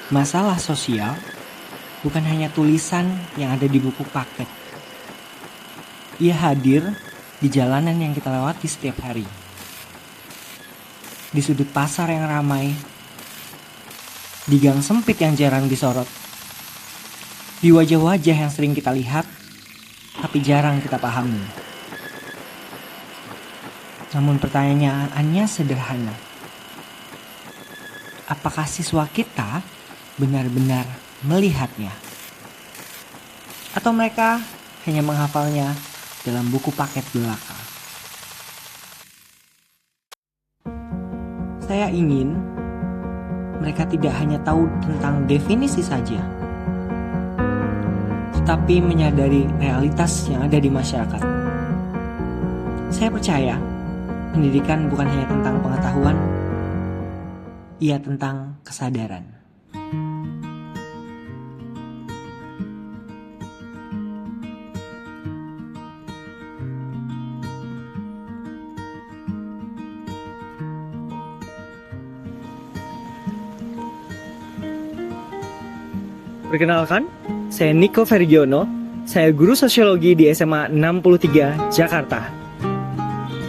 Masalah sosial bukan hanya tulisan yang ada di buku paket. Ia hadir di jalanan yang kita lewati setiap hari. Di sudut pasar yang ramai, di gang sempit yang jarang disorot, di wajah-wajah yang sering kita lihat, tapi jarang kita pahami. Namun pertanyaannya sederhana. Apakah siswa kita benar-benar melihatnya? Atau mereka hanya menghafalnya dalam buku paket belaka? Saya ingin mereka tidak hanya tahu tentang definisi saja, tetapi menyadari realitas yang ada di masyarakat. Saya percaya pendidikan bukan hanya tentang pengetahuan, ia tentang kesadaran. Perkenalkan, saya Niko Vergiono, saya guru sosiologi di SMA 63 Jakarta.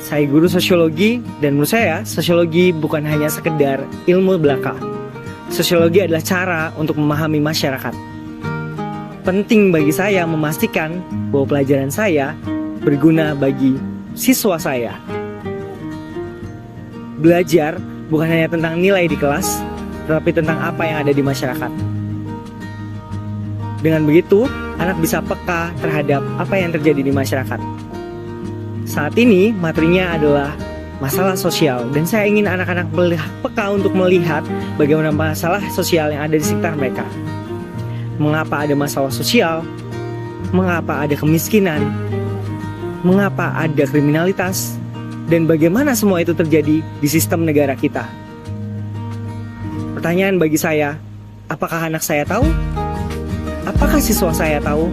Saya guru sosiologi dan menurut saya sosiologi bukan hanya sekedar ilmu belaka. Sosiologi adalah cara untuk memahami masyarakat. Penting bagi saya memastikan bahwa pelajaran saya berguna bagi siswa saya. Belajar bukan hanya tentang nilai di kelas, tetapi tentang apa yang ada di masyarakat. Dengan begitu, anak bisa peka terhadap apa yang terjadi di masyarakat. Saat ini, materinya adalah masalah sosial, dan saya ingin anak-anak peka untuk melihat bagaimana masalah sosial yang ada di sekitar mereka. Mengapa ada masalah sosial? Mengapa ada kemiskinan? Mengapa ada kriminalitas? Dan bagaimana semua itu terjadi di sistem negara kita? Pertanyaan bagi saya, apakah anak saya tahu? Apakah siswa saya tahu?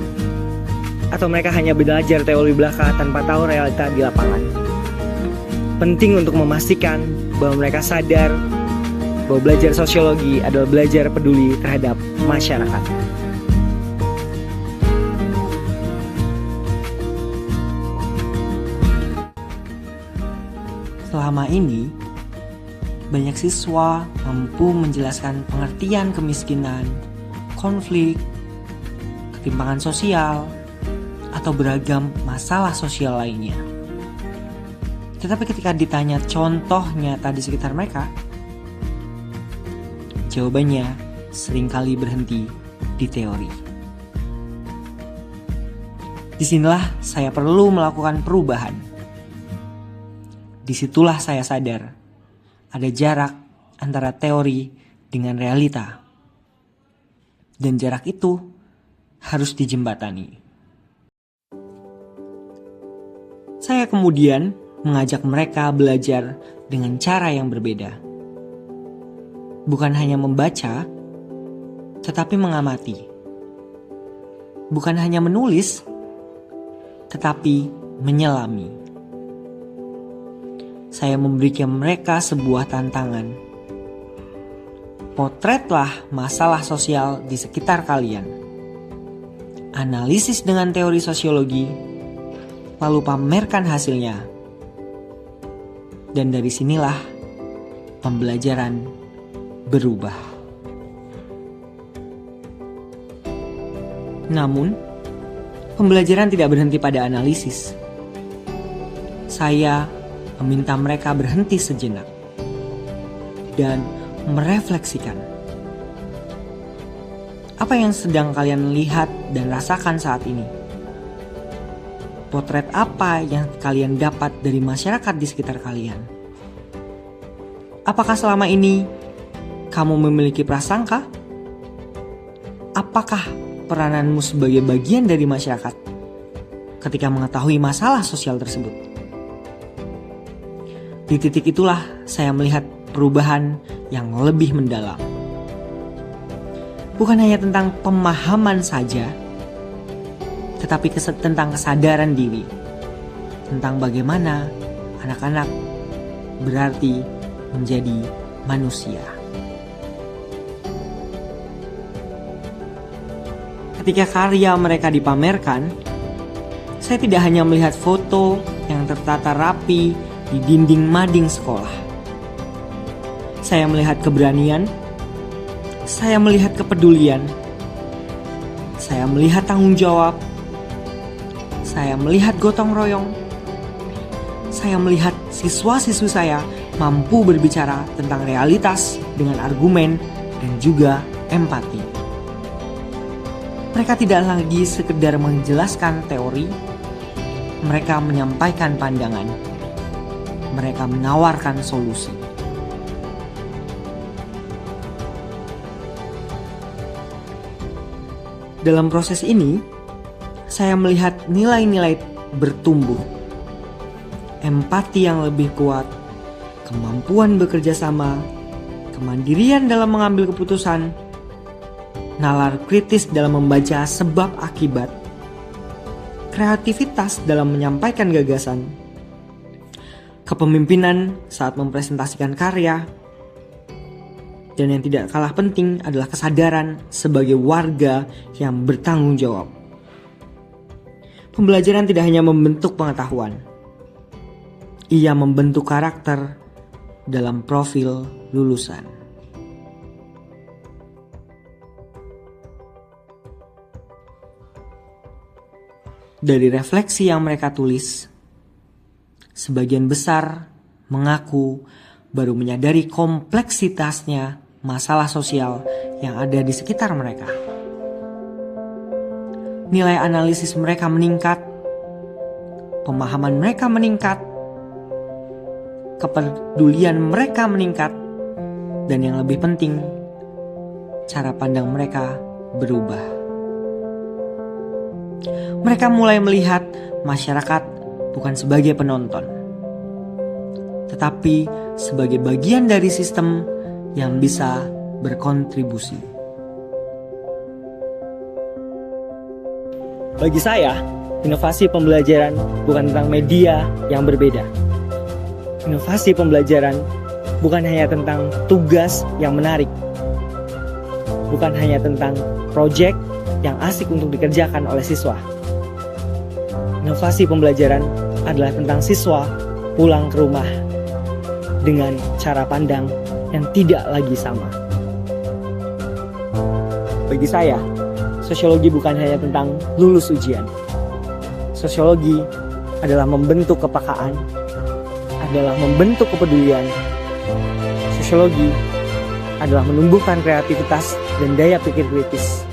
Atau mereka hanya belajar teori belaka tanpa tahu realita di lapangan? Penting untuk memastikan bahwa mereka sadar bahwa belajar sosiologi adalah belajar peduli terhadap masyarakat. Selama ini, banyak siswa mampu menjelaskan pengertian kemiskinan, konflik, ketimpangan sosial, atau beragam masalah sosial lainnya. Tetapi ketika ditanya contoh nyata di sekitar mereka, jawabannya seringkali berhenti di teori. Disinilah saya perlu melakukan perubahan. Disitulah saya sadar ada jarak antara teori dengan realita. Dan jarak itu harus dijembatani. Saya kemudian mengajak mereka belajar dengan cara yang berbeda. Bukan hanya membaca, tetapi mengamati. Bukan hanya menulis, tetapi menyelami. Saya memberikan mereka sebuah tantangan. Potretlah masalah sosial di sekitar kalian. Analisis dengan teori sosiologi, lalu pamerkan hasilnya. Dan dari sinilah pembelajaran berubah. Namun, pembelajaran tidak berhenti pada analisis. Saya meminta mereka berhenti sejenak dan merefleksikan. Apa yang sedang kalian lihat dan rasakan saat ini? Potret apa yang kalian dapat dari masyarakat di sekitar kalian? Apakah selama ini kamu memiliki prasangka? Apakah perananmu sebagai bagian dari masyarakat ketika mengetahui masalah sosial tersebut? Di titik itulah saya melihat perubahan yang lebih mendalam. Bukan hanya tentang pemahaman saja, tetapi tentang kesadaran diri, tentang bagaimana anak-anak berarti menjadi manusia. Ketika karya mereka dipamerkan, saya tidak hanya melihat foto yang tertata rapi di dinding mading sekolah. Saya melihat keberanian, saya melihat kepedulian, saya melihat tanggung jawab, saya melihat gotong royong, saya melihat siswa-siswi saya mampu berbicara tentang realitas dengan argumen dan juga empati. Mereka tidak lagi sekedar menjelaskan teori, mereka menyampaikan pandangan, mereka menawarkan solusi. Dalam proses ini, saya melihat nilai-nilai bertumbuh, empati yang lebih kuat, kemampuan bekerja sama, kemandirian dalam mengambil keputusan, nalar kritis dalam membaca sebab akibat, kreativitas dalam menyampaikan gagasan, kepemimpinan saat mempresentasikan karya, dan yang tidak kalah penting adalah kesadaran sebagai warga yang bertanggung jawab. Pembelajaran tidak hanya membentuk pengetahuan, ia membentuk karakter dalam profil lulusan. Dari refleksi yang mereka tulis, sebagian besar mengaku baru menyadari kompleksitasnya masalah sosial yang ada di sekitar mereka. Nilai analisis mereka meningkat, pemahaman mereka meningkat, kepedulian mereka meningkat, dan yang lebih penting, cara pandang mereka berubah. Mereka mulai melihat masyarakat bukan sebagai penonton, tetapi sebagai bagian dari sistem yang bisa berkontribusi. Bagi saya, inovasi pembelajaran bukan tentang media yang berbeda. Inovasi pembelajaran bukan hanya tentang tugas yang menarik, bukan hanya tentang proyek yang asik untuk dikerjakan oleh siswa. Inovasi pembelajaran adalah tentang siswa pulang ke rumah dengan cara pandang yang tidak lagi sama. Bagi saya, sosiologi bukan hanya tentang lulus ujian. Sosiologi adalah membentuk kepekaan, adalah membentuk kepedulian. Sosiologi adalah menumbuhkan kreativitas dan daya pikir kritis.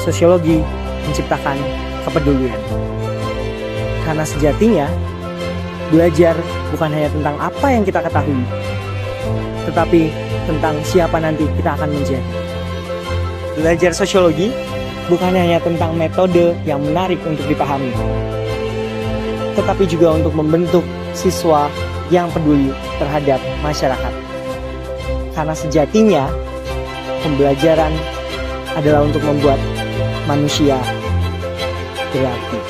Sosiologi menciptakan kepedulian. Karena sejatinya, belajar bukan hanya tentang apa yang kita ketahui, tetapi tentang siapa nanti kita akan menjadi. Belajar sosiologi bukan hanya tentang metode yang menarik untuk dipahami, tetapi juga untuk membentuk siswa yang peduli terhadap masyarakat. Karena sejatinya, pembelajaran adalah untuk membuat manusia berarti.